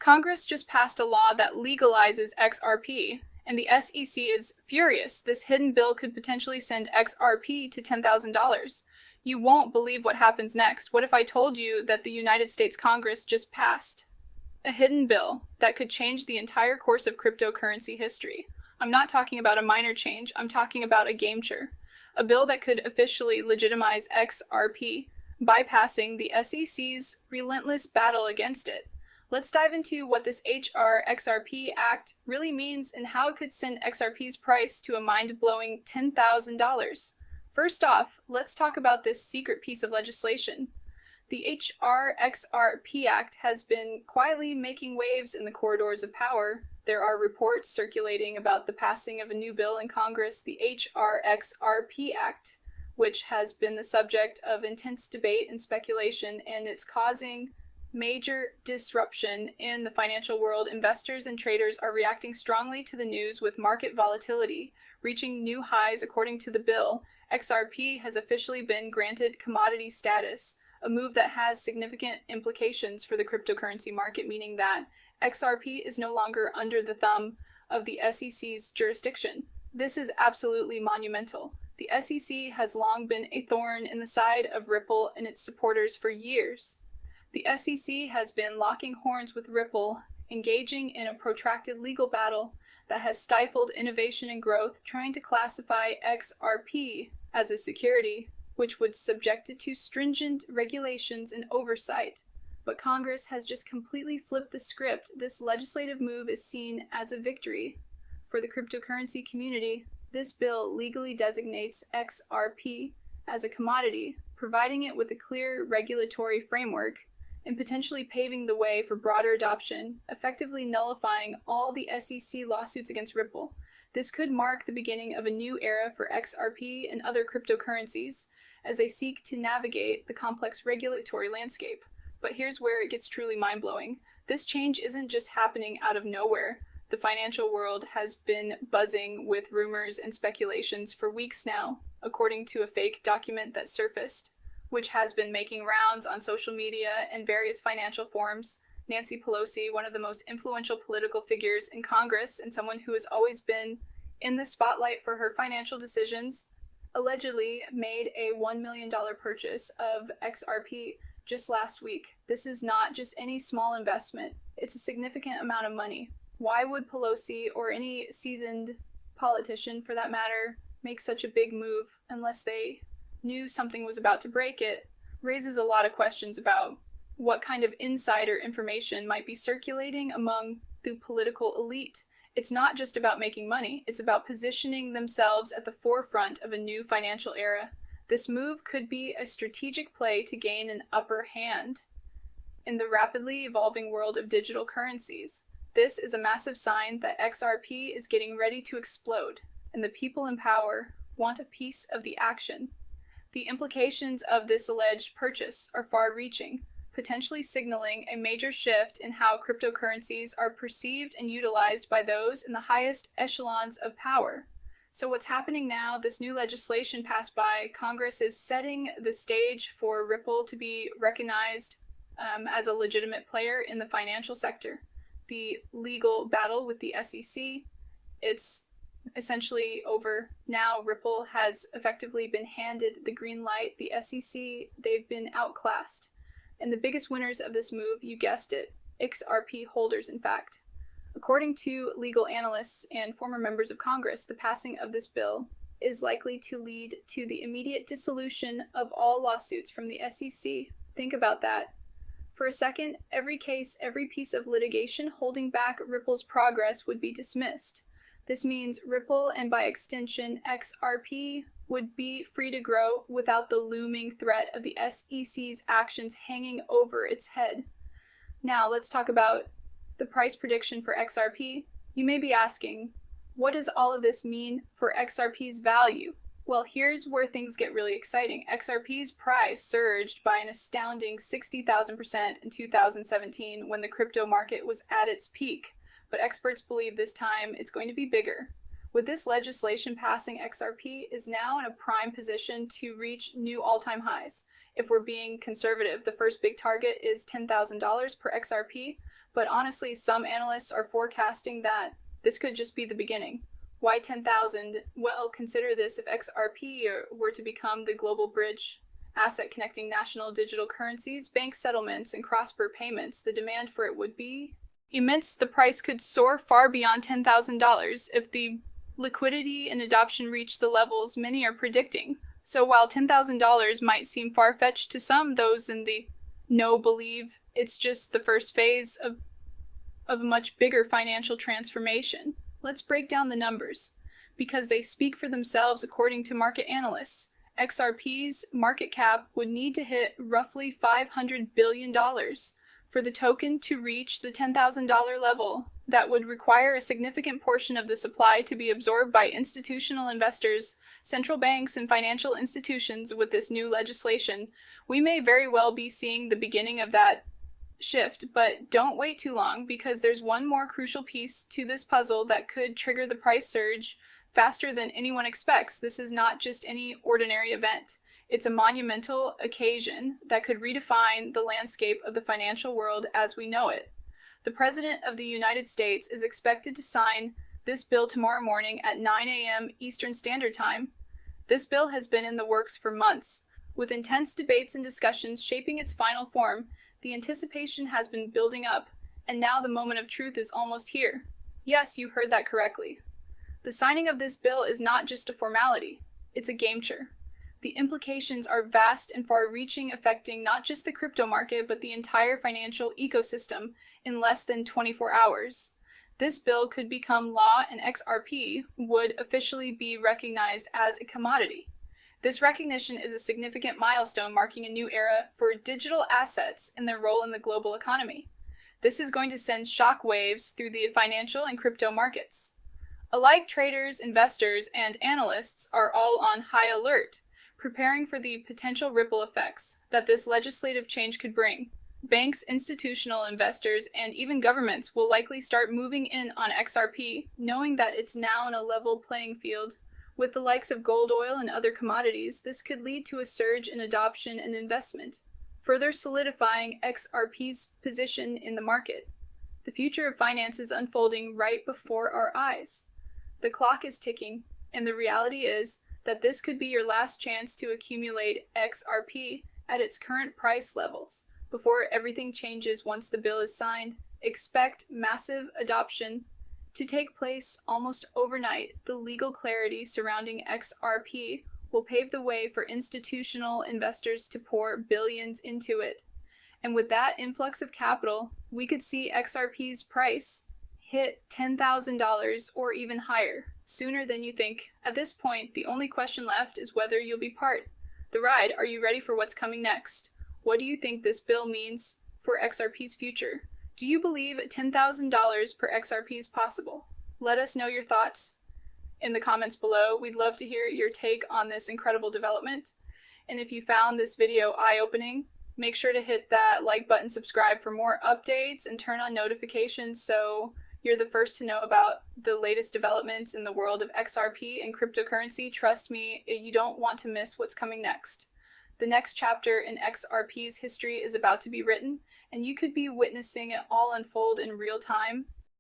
Congress just passed a law that legalizes XRP, and the SEC is furious. This hidden bill could potentially send XRP to $10,000. You won't believe what happens next. What if I told you that the United States Congress just passed a hidden bill that could change the entire course of cryptocurrency history? I'm not talking about a minor change, I'm talking about a game changer. A bill that could officially legitimize XRP, bypassing the SEC's relentless battle against it. Let's dive into what this XRP Act really means and how it could send XRP's price to a mind-blowing $10,000. First off, let's talk about this secret piece of legislation. The XRP Act has been quietly making waves in the corridors of power. There are reports circulating about the passing of a new bill in Congress, the XRP Act, which has been the subject of intense debate and speculation, and it's causing major disruption in the financial world. Investors and traders are reacting strongly to the news, with market volatility reaching new highs. According to the bill, XRP has officially been granted commodity status, a move that has significant implications for the cryptocurrency market, meaning that XRP is no longer under the thumb of the SEC's jurisdiction. This is absolutely monumental. The SEC has long been a thorn in the side of Ripple and its supporters for years. The SEC has been locking horns with Ripple, engaging in a protracted legal battle that has stifled innovation and growth, trying to classify XRP as a security, which would subject it to stringent regulations and oversight. But Congress has just completely flipped the script. This legislative move is seen as a victory for the cryptocurrency community. This bill legally designates XRP as a commodity, providing it with a clear regulatory framework and potentially paving the way for broader adoption, effectively nullifying all the SEC lawsuits against Ripple. This could mark the beginning of a new era for XRP and other cryptocurrencies as they seek to navigate the complex regulatory landscape. But here's where it gets truly mind-blowing. This change isn't just happening out of nowhere. The financial world has been buzzing with rumors and speculations for weeks now, according to a fake document that surfaced, which has been making rounds on social media and various financial forums. Nancy Pelosi, one of the most influential political figures in Congress and someone who has always been in the spotlight for her financial decisions, allegedly made a $1 million purchase of XRP just last week. This is not just any small investment. It's a significant amount of money. Why would Pelosi, or any seasoned politician for that matter, make such a big move unless they knew something was about to break? It raises a lot of questions about what kind of insider information might be circulating among the political elite. It's not just about making money, it's about positioning themselves at the forefront of a new financial era. This move could be a strategic play to gain an upper hand in the rapidly evolving world of digital currencies. This is a massive sign that XRP is getting ready to explode, and the people in power want a piece of the action. The implications of this alleged purchase are far-reaching, potentially signaling a major shift in how cryptocurrencies are perceived and utilized by those in the highest echelons of power. So what's happening now? This new legislation passed by Congress is setting the stage for Ripple to be recognized as a legitimate player in the financial sector. The legal battle with the SEC, it's essentially over. Now Ripple has effectively been handed the green light. The SEC, they've been outclassed. And the biggest winners of this move, you guessed it, XRP holders, in fact. According to legal analysts and former members of Congress, the passing of this bill is likely to lead to the immediate dissolution of all lawsuits from the SEC. Think about that. For a second, every case, every piece of litigation holding back Ripple's progress would be dismissed. This means Ripple, and by extension XRP, would be free to grow without the looming threat of the SEC's actions hanging over its head. Now let's talk about the price prediction for XRP. You may be asking, what does all of this mean for XRP's value? Well, here's where things get really exciting. XRP's price surged by an astounding 60,000% in 2017 when the crypto market was at its peak, but experts believe this time it's going to be bigger. With this legislation passing, XRP is now in a prime position to reach new all-time highs. If we're being conservative, the first big target is $10,000 per XRP, But honestly, some analysts are forecasting that this could just be the beginning. Why 10,000? Well, consider this: if XRP were to become the global bridge asset connecting national digital currencies, bank settlements, and cross-border payments, the demand for it would be immense. The price could soar far beyond $10,000 if the liquidity and adoption reach the levels many are predicting. So while $10,000 might seem far-fetched to some, those in the know believe it's just the first phase of a much bigger financial transformation. Let's break down the numbers, because they speak for themselves according to market analysts. XRP's market cap would need to hit roughly $500 billion for the token to reach the $10,000 level. That would require a significant portion of the supply to be absorbed by institutional investors, central banks, and financial institutions. With this new legislation, we may very well be seeing the beginning of that shift, but don't wait too long, because there's one more crucial piece to this puzzle that could trigger the price surge faster than anyone expects. This is not just any ordinary event. It's a monumental occasion that could redefine the landscape of the financial world as we know it. The President of the United States is expected to sign this bill tomorrow morning at 9 a.m. Eastern Standard Time. This bill has been in the works for months, with intense debates and discussions shaping its final form. The anticipation has been building up, and now the moment of truth is almost here. Yes, you heard that correctly. The signing of this bill is not just a formality, it's a game changer. The implications are vast and far-reaching, affecting not just the crypto market, but the entire financial ecosystem in less than 24 hours. This bill could become law, and XRP would officially be recognized as a commodity. This recognition is a significant milestone, marking a new era for digital assets and their role in the global economy. This is going to send shock waves through the financial and crypto markets. Alike, traders, investors, and analysts are all on high alert, preparing for the potential ripple effects that this legislative change could bring. Banks, institutional investors, and even governments will likely start moving in on XRP, knowing that it's now in a level playing field with the likes of gold, oil, and other commodities. This could lead to a surge in adoption and investment, further solidifying XRP's position in the market. The future of finance is unfolding right before our eyes. The clock is ticking, and the reality is that this could be your last chance to accumulate XRP at its current price levels before everything changes. Once the bill is signed, expect massive adoption to take place almost overnight. The legal clarity surrounding XRP will pave the way for institutional investors to pour billions into it. And with that influx of capital, we could see XRP's price hit $10,000 or even higher sooner than you think. At this point, the only question left is whether you'll be part the ride. Are you ready for what's coming next? What do you think this bill means for XRP's future? Do you believe $10,000 per XRP is possible? Let us know your thoughts in the comments below. We'd love to hear your take on this incredible development. And if you found this video eye-opening, make sure to hit that like button, subscribe for more updates, and turn on notifications so you're the first to know about the latest developments in the world of XRP and cryptocurrency. Trust me, you don't want to miss what's coming next. The next chapter in XRP's history is about to be written, and you could be witnessing it all unfold in real time.